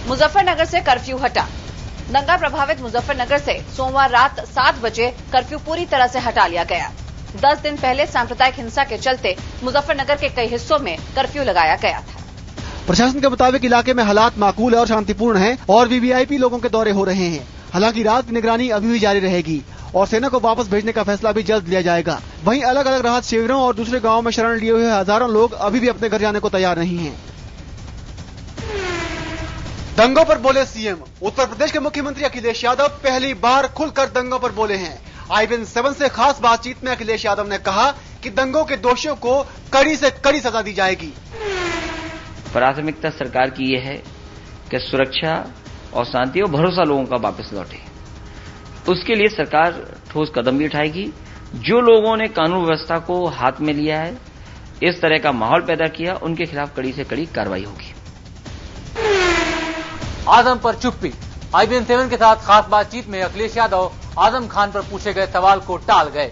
मुजफ्फरनगर से कर्फ्यू हटा। दंगा प्रभावित मुजफ्फरनगर से सोमवार रात 7 बजे कर्फ्यू पूरी तरह से हटा लिया गया। 10 दिन पहले सांप्रदायिक हिंसा के चलते मुजफ्फरनगर के कई हिस्सों में कर्फ्यू लगाया गया था। प्रशासन के मुताबिक इलाके में हालात माकूल और शांतिपूर्ण हैं और वीवीआईपी लोगों के दौरे हो रहे हैं। हालांकि रात की निगरानी अभी भी जारी रहेगी और सेना को वापस भेजने का फैसला भी जल्द लिया जाएगा। वहीं अलग अलग राहत शिविरों और दूसरे गाँवों में शरण लिए हुए हजारों लोग अभी भी अपने घर जाने को तैयार नहीं हैं। दंगों पर बोले सीएम। उत्तर प्रदेश के मुख्यमंत्री अखिलेश यादव पहली बार खुलकर दंगों पर बोले हैं। IBN7 से खास बातचीत में अखिलेश यादव ने कहा कि दंगों के दोषियों को कड़ी से कड़ी सजा दी जाएगी। प्राथमिकता सरकार की यह है कि सुरक्षा और शांति और भरोसा लोगों का वापस लौटे। उसके लिए सरकार ठोस कदम भी उठाएगी। जो लोगों ने कानून व्यवस्था को हाथ में लिया है, इस तरह का माहौल पैदा किया, उनके खिलाफ कड़ी से कड़ी कार्रवाई होगी। आजम पर चुप्पी। IBN7 के साथ खास बातचीत में अखिलेश यादव आजम खान पर पूछे गए सवाल को टाल गए।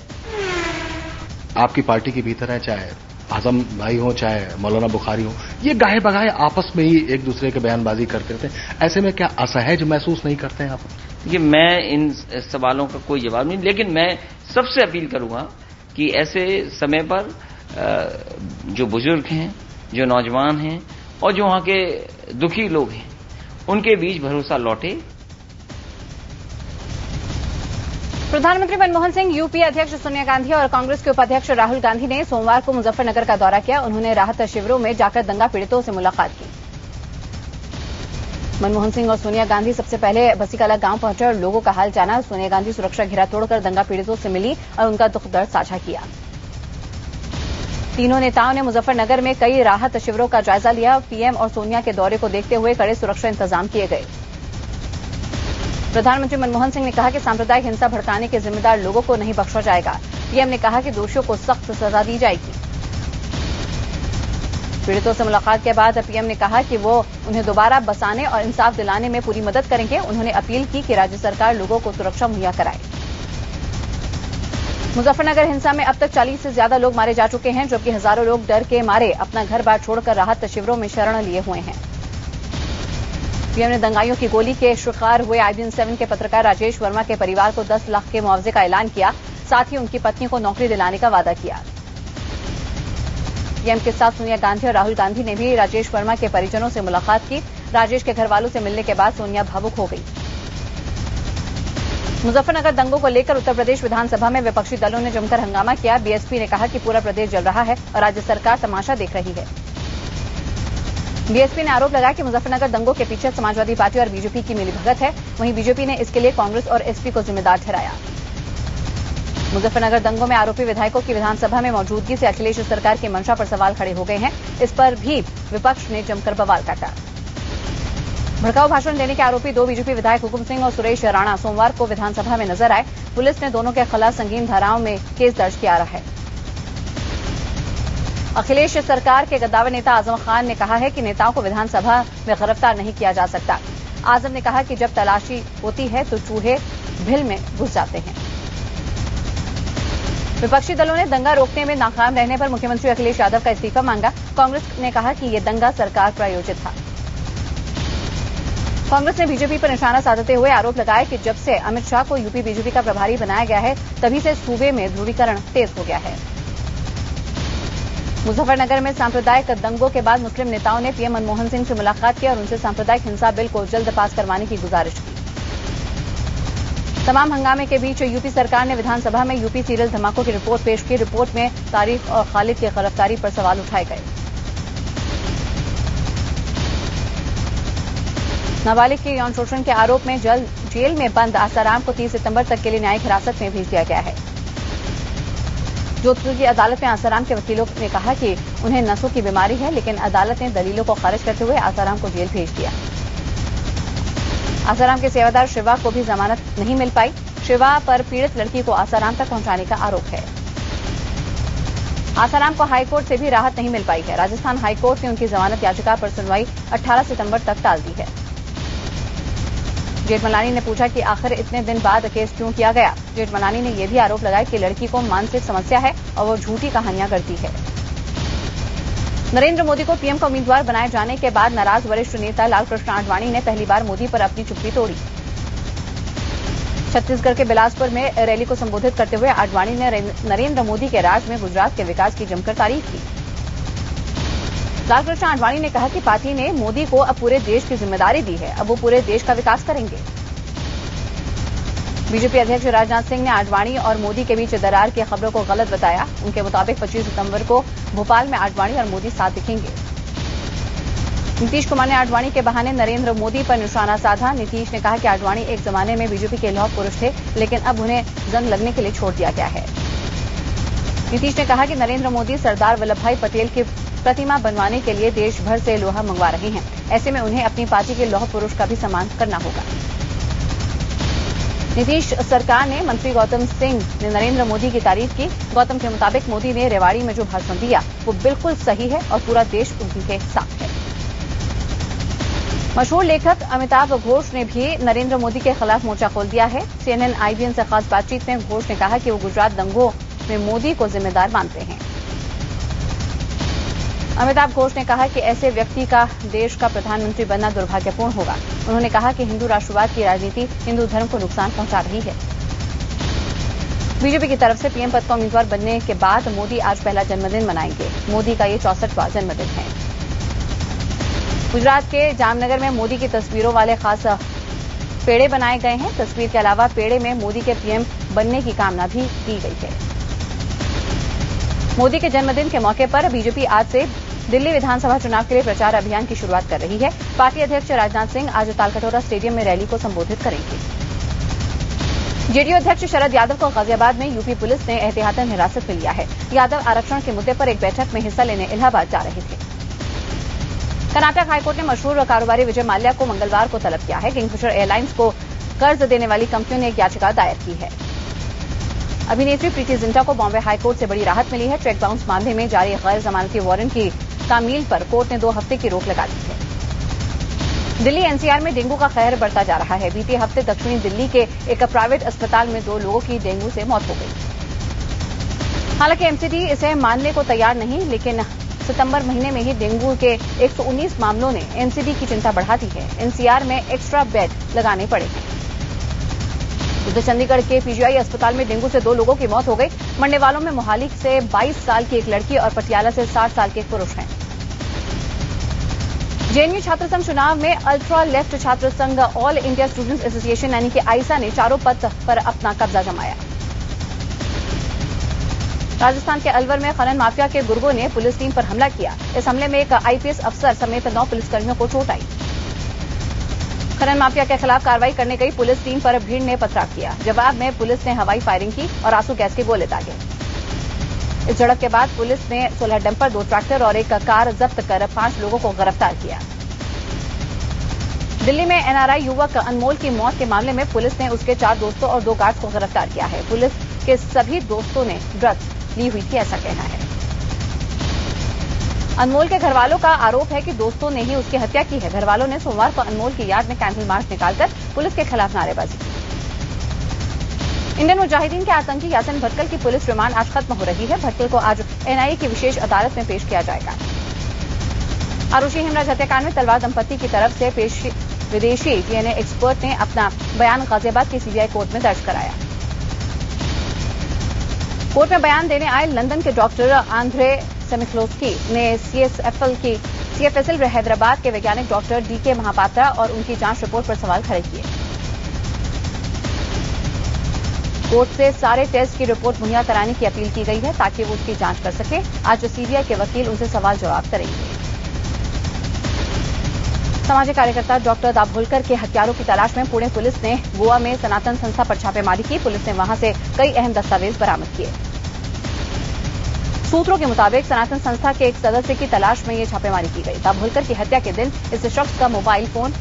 आपकी पार्टी के भीतर है, चाहे आजम भाई हो चाहे मौलाना बुखारी हो, ये गाहे बगाहे आपस में ही एक दूसरे के बयानबाजी करते रहते हैं। ऐसे में क्या असहज महसूस नहीं करते हैं आप? ये मैं इन सवालों का कोई जवाब नहीं, लेकिन मैं सबसे अपील करूंगा कि ऐसे समय पर जो बुजुर्ग हैं, जो नौजवान हैं और जो वहां के दुखी लोग हैं, उनके बीच भरोसा लौटे। प्रधानमंत्री मनमोहन सिंह, यूपी अध्यक्ष सोनिया गांधी और कांग्रेस के उपाध्यक्ष राहुल गांधी ने सोमवार को मुजफ्फरनगर का दौरा किया। उन्होंने राहत शिविरों में जाकर दंगा पीड़ितों से मुलाकात की। मनमोहन सिंह और सोनिया गांधी सबसे पहले बसीकाला गांव पहुंचे और लोगों का हाल जाना। सोनिया गांधी सुरक्षा घेरा तोड़कर दंगा पीड़ितों से मिली और उनका दुख दर्द साझा किया। तीनों नेताओं ने मुजफ्फरनगर में कई राहत शिविरों का जायजा लिया। पीएम और सोनिया के दौरे को देखते हुए कड़े सुरक्षा इंतजाम किए गए। प्रधानमंत्री मनमोहन सिंह ने कहा कि सांप्रदायिक हिंसा भड़काने के जिम्मेदार लोगों को नहीं बख्शा जाएगा। पीएम ने कहा कि दोषियों को सख्त सजा दी जाएगी। पीड़ितों से मुलाकात के बाद पीएम ने कहा कि वो उन्हें दोबारा बसाने और इंसाफ दिलाने में पूरी मदद करेंगे। उन्होंने अपील की कि राज्य सरकार लोगों को सुरक्षा मुहैया कराए। मुजफ्फरनगर हिंसा में अब तक 40 से ज्यादा लोग मारे जा चुके हैं, जबकि हजारों लोग डर के मारे अपना घर बार छोड़कर राहत शिविरों में शरण लिए हुए हैं। पीएम ने दंगाइयों की गोली के शिकार हुए IBN7 के पत्रकार राजेश वर्मा के परिवार को 10 लाख के मुआवजे का ऐलान किया। साथ ही उनकी पत्नी को नौकरी दिलाने का वादा किया। पीएम के साथ सोनिया गांधी और राहुल गांधी ने भी राजेश वर्मा के परिजनों से मुलाकात की। राजेश के घर वालों से मिलने के बाद सोनिया भावुक हो गई। मुजफ्फरनगर दंगों को लेकर उत्तर प्रदेश विधानसभा में विपक्षी दलों ने जमकर हंगामा किया। बीएसपी ने कहा कि पूरा प्रदेश जल रहा है और राज्य सरकार तमाशा देख रही है। बीएसपी ने आरोप लगाया कि मुजफ्फरनगर दंगों के पीछे समाजवादी पार्टी और बीजेपी की मिलीभगत है। वहीं बीजेपी ने इसके लिए कांग्रेस और एसपी को जिम्मेदार ठहराया। मुजफ्फरनगर दंगों में आरोपी विधायकों की विधानसभा में मौजूदगी से अखिलेश सरकार की मंशा पर सवाल खड़े हो गए हैं। इस पर भी विपक्ष ने जमकर बवाल काटा। भड़काऊ भाषण देने के आरोपी 2 बीजेपी विधायक हुकुम सिंह और सुरेश राणा सोमवार को विधानसभा में नजर आए। पुलिस ने दोनों के खिलाफ संगीन धाराओं में केस दर्ज किया है। अखिलेश सरकार के गद्दावर नेता आजम खान ने कहा है कि नेताओं को विधानसभा में गिरफ्तार नहीं किया जा सकता। आजम ने कहा कि जब तलाशी होती है तो चूहे भिल में घुस जाते हैं। विपक्षी दलों ने दंगा रोकने में नाकाम रहने पर मुख्यमंत्री अखिलेश यादव का इस्तीफा मांगा। कांग्रेस ने कहा कि यह दंगा सरकार प्रायोजित था। कांग्रेस ने बीजेपी पर निशाना साधते हुए आरोप लगाया कि जब से अमित शाह को यूपी बीजेपी का प्रभारी बनाया गया है, तभी से सूबे में ध्रुवीकरण तेज हो गया है। मुजफ्फरनगर में सांप्रदायिक दंगों के बाद मुस्लिम नेताओं ने पीएम मनमोहन सिंह से मुलाकात की और उनसे सांप्रदायिक हिंसा बिल को जल्द पास करवाने की गुजारिश की। तमाम हंगामे के बीच यूपी सरकार ने विधानसभा में यूपी सीरियल धमाकों की रिपोर्ट पेश की। रिपोर्ट में तारिक और खालिद की गिरफ्तारी पर सवाल उठाए गए। नाबालिग के यौन शोषण के आरोप में जेल में बंद आसाराम को 30 सितंबर तक के लिए न्यायिक हिरासत में भेज दिया गया है। जोधपुर की अदालत में आसाराम के वकीलों ने कहा कि उन्हें नसों की बीमारी है, लेकिन अदालत ने दलीलों को खारिज करते हुए आसाराम को जेल भेज दिया। आसाराम के सेवादार शिवा को भी जमानत नहीं मिल पाई। शिवा पर पीड़ित लड़की को आसाराम तक पहुंचाने का आरोप है। आसाराम को हाईकोर्ट से भी राहत नहीं मिल पाई है। राजस्थान हाईकोर्ट ने उनकी जमानत याचिका पर सुनवाई 18 सितंबर तक टाल दी है। जेठमलानी ने पूछा कि आखिर इतने दिन बाद केस क्यों किया गया। जेठमलानी ने यह भी आरोप लगाया कि लड़की को मानसिक समस्या है और वो झूठी कहानियां करती है। नरेंद्र मोदी को पीएम का उम्मीदवार बनाए जाने के बाद नाराज वरिष्ठ नेता लालकृष्ण आडवाणी ने पहली बार मोदी पर अपनी चुप्पी तोड़ी। छत्तीसगढ़ के बिलासपुर में रैली को संबोधित करते हुए आडवाणी ने नरेंद्र मोदी के राज में गुजरात के विकास की जमकर तारीफ की। लालकृष्ण आडवाणी ने कहा कि पार्टी ने मोदी को अब पूरे देश की जिम्मेदारी दी है, अब वो पूरे देश का विकास करेंगे। बीजेपी अध्यक्ष राजनाथ सिंह ने आडवाणी और मोदी के बीच दरार की खबरों को गलत बताया। उनके मुताबिक 25 सितंबर को भोपाल में आडवाणी और मोदी साथ दिखेंगे। नीतीश कुमार ने आडवाणी के बहाने नरेंद्र मोदी पर निशाना साधा। नीतीश ने कहा कि आडवाणी एक जमाने में बीजेपी के लौह पुरुष थे, लेकिन अब उन्हें जंग लगने के लिए छोड़ दिया गया है। नीतीश ने कहा कि नरेंद्र मोदी सरदार वल्लभ भाई पटेल की प्रतिमा बनवाने के लिए देश भर से लोहा मंगवा रहे हैं। ऐसे में उन्हें अपनी पार्टी के लौह पुरुष का भी सम्मान करना होगा। नीतीश सरकार ने मंत्री गौतम सिंह ने नरेंद्र मोदी की तारीफ की। गौतम के मुताबिक मोदी ने रेवाड़ी में जो भाषण दिया वो बिल्कुल सही है और पूरा देश उनके साथ है। मशहूर लेखक अमिताभ घोष ने भी नरेंद्र मोदी के खिलाफ मोर्चा खोल दिया है। CNN IBN से खास बातचीत में घोष ने कहा कि वो गुजरात दंगों में मोदी को जिम्मेदार मानते हैं। अमिताभ घोष ने कहा कि ऐसे व्यक्ति का देश का प्रधानमंत्री बनना दुर्भाग्यपूर्ण होगा। उन्होंने कहा कि हिंदू राष्ट्रवाद की राजनीति हिंदू धर्म को नुकसान पहुंचा रही है। बीजेपी की तरफ से पीएम पद का उम्मीदवार बनने के बाद मोदी आज पहला जन्मदिन मनाएंगे। मोदी का ये 64वां जन्मदिन है। गुजरात के जामनगर में मोदी की तस्वीरों वाले खास पेड़े बनाए गए हैं। तस्वीर के अलावा पेड़े में मोदी के पीएम बनने की कामना भी की गई है। मोदी के जन्मदिन के मौके पर बीजेपी आज से दिल्ली विधानसभा चुनाव के लिए प्रचार अभियान की शुरुआत कर रही है। पार्टी अध्यक्ष राजनाथ सिंह आज तालकटोरा स्टेडियम में रैली को संबोधित करेंगे। जेडीयू अध्यक्ष शरद यादव को गाजियाबाद में यूपी पुलिस ने एहतियातन हिरासत में लिया है। यादव आरक्षण के मुद्दे पर एक बैठक में हिस्सा लेने इलाहाबाद जा रहे थे। कर्नाटक हाईकोर्ट ने मशहूर कारोबारी विजय माल्या को मंगलवार को तलब किया है। किंगफिशर एयरलाइंस को कर्ज देने वाली कंपनियों ने एक याचिका दायर की है। अभिनेत्री प्रीति जिंटा को बॉम्बे हाईकोर्ट से बड़ी राहत मिली है। चेक बाउंस मामले में जारी गैर जमानती वारंट की तामील पर कोर्ट ने 2 हफ्ते की रोक लगा दी है। दिल्ली एनसीआर में डेंगू का कहर बढ़ता जा रहा है। बीते हफ्ते दक्षिणी दिल्ली के एक प्राइवेट अस्पताल में 2 लोगों की डेंगू से मौत हो गई। हालांकि एमसीडी इसे मानने को तैयार नहीं, लेकिन सितंबर महीने में ही डेंगू के 119 मामलों ने एमसीडी की चिंता बढ़ा दी है। एनसीआर में एक्स्ट्रा बेड लगाने पड़े हैं। उधर चंडीगढ़ के पीजीआई अस्पताल में डेंगू से 2 लोगों की मौत हो गई। मरने वालों में मोहाली से 22 साल की एक लड़की और पटियाला से 60 साल के एक पुरुष हैं। जेएनयू छात्र संघ चुनाव में अल्ट्रा लेफ्ट छात्र संघ ऑल इंडिया स्टूडेंट्स एसोसिएशन यानी कि आइसा ने चारों पद पर अपना कब्जा जमाया। राजस्थान के अलवर में खनन माफिया के गुर्गों ने पुलिस टीम पर हमला किया। इस हमले में एक आईपीएस अफसर समेत 9 पुलिसकर्मियों को चोट आई। खनन माफिया के खिलाफ कार्रवाई करने गई पुलिस टीम पर भीड़ ने पथराव किया। जवाब में पुलिस ने हवाई फायरिंग की और आंसू गैस के गोले दागे। इस झड़प के बाद पुलिस ने 16 डंपर, 2 ट्रैक्टर और एक कार जब्त कर 5 लोगों को गिरफ्तार किया। दिल्ली में एनआरआई युवक अनमोल की मौत के मामले में पुलिस ने उसके 4 दोस्तों और 2 गार्ड्स को गिरफ्तार किया है। पुलिस के सभी दोस्तों ने ड्रग्स ली हुई थी, ऐसा कहना है। अनमोल के घरवालों का आरोप है कि दोस्तों ने ही उसकी हत्या की है। घरवालों ने सोमवार को अनमोल की याद में कैंडल मार्च निकालकर पुलिस के खिलाफ नारेबाजी की। इंडियन मुजाहिदीन के आतंकी यासिन भटकल की पुलिस रिमांड आज खत्म हो रही है। भटकल को आज एनआईए की विशेष अदालत में पेश किया जाएगा। आरुषि हेमराज हत्याकांड में तलवार दंपति की तरफ से विदेशी डीएनए एक्सपर्ट ने अपना बयान गाजियाबाद की सीबीआई कोर्ट में दर्ज कराया। कोर्ट में बयान देने आए लंदन के डॉक्टर आंद्रे सेमिक्लोस्की ने सीएफएसएल हैदराबाद के वैज्ञानिक डॉक्टर डीके महापात्रा और उनकी जांच रिपोर्ट पर सवाल खड़े किए। कोर्ट से सारे टेस्ट की रिपोर्ट मुहैया कराने की अपील की गई है ताकि वो उसकी जांच कर सके। आज सीबीआई के वकील उनसे सवाल जवाब करेंगे। सामाजिक कार्यकर्ता डॉक्टर दाभोलकर के हत्यारों की तलाश में पुणे पुलिस ने गोवा में सनातन संस्था पर छापेमारी की। पुलिस ने वहां से कई अहम दस्तावेज बरामद किए। सूत्रों के मुताबिक सनातन संस्था के एक सदस्य की तलाश में ये छापेमारी की गई। दाभोलकर की हत्या के दिन इस शख्स का मोबाइल फोन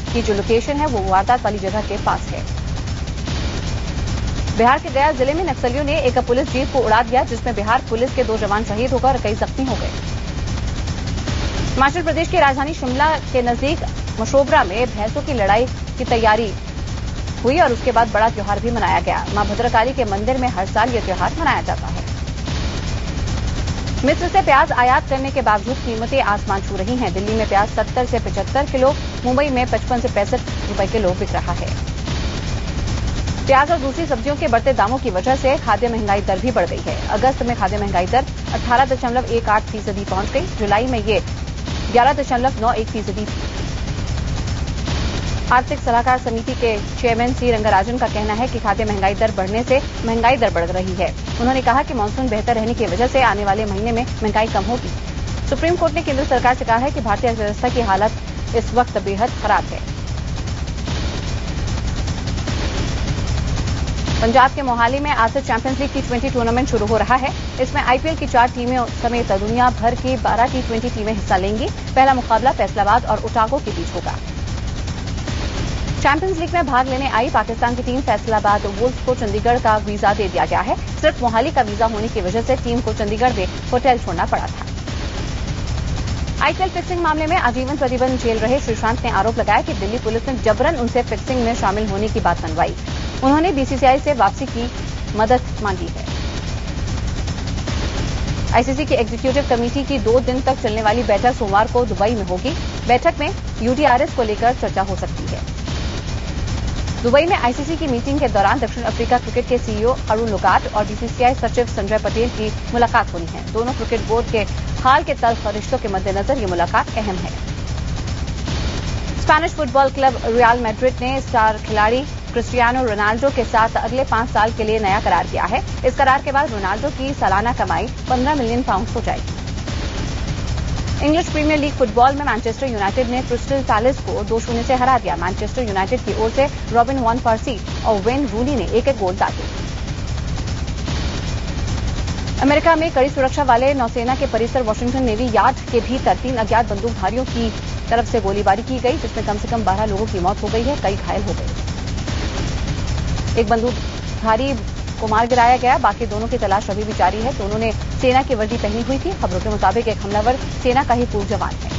की जो लोकेशन है वो वारदात वाली जगह के पास है। बिहार के गया जिले में नक्सलियों ने एक पुलिस जीप को उड़ा दिया, जिसमें बिहार पुलिस के 2 जवान शहीद होकर और कई जख्मी हो गए। हिमाचल प्रदेश की राजधानी शिमला के नजदीक मशोबरा में भैंसों की लड़ाई की तैयारी हुई और उसके बाद बड़ा त्योहार भी मनाया गया। मां भद्रकाली के मंदिर में हर साल ये त्योहार मनाया जाता है। मिस्र से प्याज आयात करने के बावजूद कीमतें आसमान छू रही हैं। दिल्ली में प्याज 70 से 75 किलो, मुंबई में 55 से 65 रुपए किलो बिक रहा है। प्याज और दूसरी सब्जियों के बढ़ते दामों की वजह से खाद्य महंगाई दर भी बढ़ गई है। अगस्त में खाद्य महंगाई दर 18.18% पहुंच गई। जुलाई में ये 11.91% थी। आर्थिक सलाहकार समिति के चेयरमैन सी रंगराजन का कहना है कि खाद्य महंगाई दर बढ़ने से महंगाई दर बढ़ रही है। उन्होंने कहा कि मानसून बेहतर रहने की वजह से आने वाले महीने में महंगाई कम होगी। सुप्रीम कोर्ट ने केंद्र सरकार से कहा है कि भारतीय अर्थव्यवस्था की हालत इस वक्त बेहद खराब है। पंजाब के मोहाली में आज से चैंपियंस लीग T20 टूर्नामेंट शुरू हो रहा है। इसमें आईपीएल की 4 टीमें समेत दुनिया भर की 12 T20 टीमें हिस्सा लेंगी। पहला मुकाबला फैसलाबाद और ओटागो के बीच होगा। चैंपियंस लीग में भाग लेने आई पाकिस्तान की टीम फैसलाबाद वुल्व्स को चंडीगढ़ का वीजा दे दिया गया है। सिर्फ मोहाली का वीजा होने की वजह से टीम को चंडीगढ़ में होटल छोड़ना पड़ा था। आईपीएल फिक्सिंग मामले में आजीवन प्रतिबंध झेल रहे श्रीशांत ने आरोप लगाया कि दिल्ली पुलिस ने जबरन उनसे फिक्सिंग में शामिल होने की बात मनवाई। उन्होंने बीसीसीआई से वापसी की मदद मांगी है। आईसीसी की एग्जीक्यूटिव कमेटी की 2 दिन तक चलने वाली बैठक सोमवार को दुबई में होगी। बैठक में यूडीआरएस को लेकर चर्चा हो सकती है। दुबई में आईसीसी की मीटिंग के दौरान दक्षिण अफ्रीका क्रिकेट के सीईओ अरुण लुगाट और बीसीसीआई सचिव संजय पटेल की मुलाकात होनी है। दोनों क्रिकेट बोर्ड के हाल के तल्ख रिश्तों के मद्देनजर ये मुलाकात अहम है। Spanish football club real Madrid ने स्टार खिलाड़ी क्रिस्टियानो रोनाल्डो के साथ अगले 5 साल के लिए नया करार किया है। इस करार के बाद रोनाल्डो की सालाना कमाई 15 मिलियन पाउंड हो जाएगी। इंग्लिश प्रीमियर लीग फुटबॉल में मैनचेस्टर यूनाइटेड ने क्रिस्टल पैलेस को 2-0 से हरा दिया। मैनचेस्टर यूनाइटेड की ओर से रॉबिन वन पर्सी और वेन रूनी ने एक-एक गोल दागे। अमेरिका में कड़ी सुरक्षा वाले नौसेना के परिसर वाशिंगटन नेवी यार्ड के भीतर 3 अज्ञात बंदूकधारियों की तरफ से गोलीबारी की गई, जिसमें कम से कम 12 लोगों की मौत हो गई है, कई घायल हो गए। एक बंदूकधारी को मार गिराया गया, बाकी दोनों की तलाश अभी भी जारी है। दोनों ने सेना की वर्दी पहनी हुई थी। खबरों के मुताबिक एक हमलावर सेना का ही पूर्व जवान है।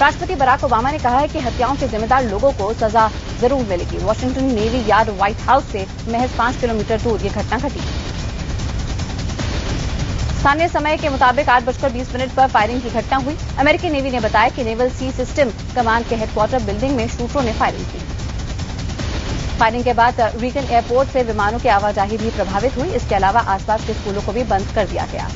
राष्ट्रपति बराक ओबामा ने कहा है कि हत्याओं के जिम्मेदार लोगों को सजा जरूर मिलेगी। Washington navy yard white house से महज 5 किलोमीटर दूर ये घटना घटी। स्थानीय समय के मुताबिक 8:20 पर फायरिंग की घटना हुई। अमेरिकी नेवी ने बताया कि नेवल सी सिस्टम कमांड के हेडक्वार्टर बिल्डिंग में शूटरों ने फायरिंग की। फायरिंग के बाद रीगन एयरपोर्ट से विमानों की आवाजाही भी प्रभावित हुई। इसके अलावा आसपास के स्कूलों को भी बंद कर दिया गया।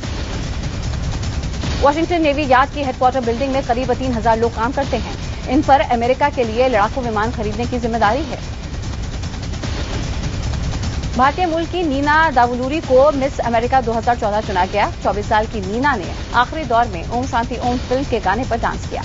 वाशिंगटन नेवी यार्ड की हेडक्वार्टर बिल्डिंग में करीब 3000 लोग काम करते हैं। इन पर अमेरिका के लिए लड़ाकू विमान खरीदने की जिम्मेदारी है। भारतीय मूल की नीना दावलूरी को मिस अमेरिका 2014 चुना गया। 24 साल की नीना ने आखिरी दौर में ओम शांति ओम फिल्म के गाने पर डांस किया।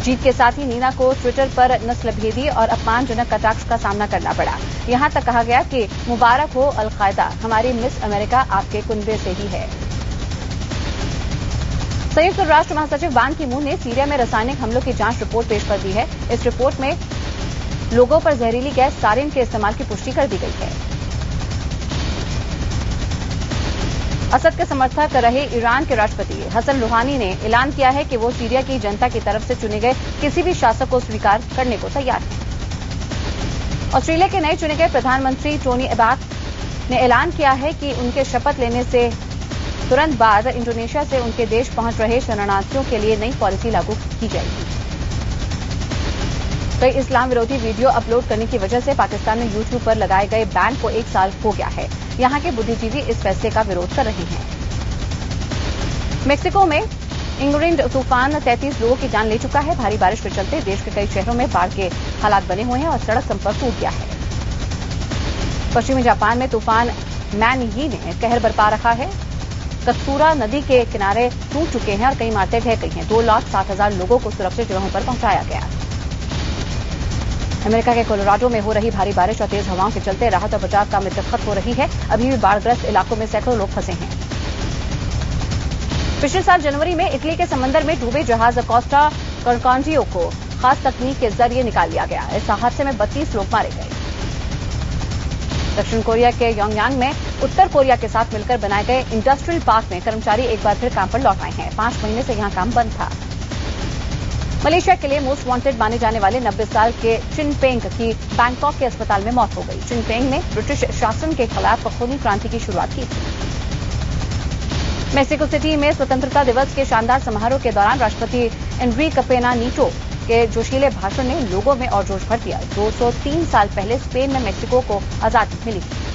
जीत के साथ ही नीना को ट्विटर पर नस्लभेदी और अपमानजनक कटाक्ष का सामना करना पड़ा। यहां तक कहा गया कि मुबारक हो अल-कायदा, हमारी मिस अमेरिका आपके कुनबे से ही है। संयुक्त राष्ट्र महासचिव बान की मून ने सीरिया में रासायनिक हमलों की जांच रिपोर्ट पेश कर दी है। इस रिपोर्ट में लोगों पर जहरीली गैस सारिन के इस्तेमाल की पुष्टि कर दी गई है। असद के समर्थक रहे ईरान के राष्ट्रपति हसन रूहानी ने ऐलान किया है कि वो सीरिया की जनता की तरफ से चुने गए किसी भी शासक को स्वीकार करने को तैयार हैं। ऑस्ट्रेलिया के नए चुने गए प्रधानमंत्री टोनी एबॉट ने ऐलान किया है कि उनके शपथ लेने से तुरंत बाद इंडोनेशिया से उनके देश पहुंच रहे शरणार्थियों के लिए नई पॉलिसी लागू की जाएगी। कई इस्लाम विरोधी वीडियो अपलोड करने की वजह से पाकिस्तान में यूट्यूब पर लगाए गए बैन को 1 साल हो गया है। यहां के बुद्धिजीवी इस फैसले का विरोध कर रहे हैं। मेक्सिको में इंग्रिड तूफान 33 लोगों की जान ले चुका है। भारी बारिश के चलते देश के कई शहरों में बाढ़ के हालात बने हुए हैं और सड़क संपर्क टूट गया है। पश्चिमी जापान में तूफान मैनयी ने कहर बरपा रखा है। कत्सूरा नदी के किनारे टूट चुके हैं और कई इमारतें ढह गई हैं। 2,07,000 लोगों को सुरक्षित जगहों पर पहुंचाया गया। अमेरिका के कोलोराडो में हो रही भारी बारिश और तेज हवाओं के चलते राहत और बचाव काम में दिक्कत हो रही है। अभी भी बाढ़ग्रस्त इलाकों में सैकड़ों लोग फंसे हैं। पिछले साल जनवरी में इटली के समंदर में डूबे जहाज कोस्टा कॉन्कॉर्डियो को खास तकनीक के जरिए निकाल लिया गया। इस हादसे में 32 लोग मारे गए। दक्षिण कोरिया के योंगयांग में उत्तर कोरिया के साथ मिलकर बनाए गए इंडस्ट्रियल पार्क में कर्मचारी एक बार फिर काम पर लौट आए हैं। 5 महीने से यहां काम बंद था। मलेशिया के लिए मोस्ट वांटेड माने जाने वाले 90 साल के चिनपेंग की बैंकॉक के अस्पताल में मौत हो गई। चिनपेंग ने ब्रिटिश शासन के खिलाफ खूनी क्रांति की शुरुआत की थी। मेक्सिको सिटी में स्वतंत्रता दिवस के शानदार समारोह के दौरान राष्ट्रपति एनरिक पेना नीटो के जोशीले भाषण ने लोगों में और जोश भर दिया। 203 साल पहले स्पेन में मेक्सिको को आजादी मिली थी।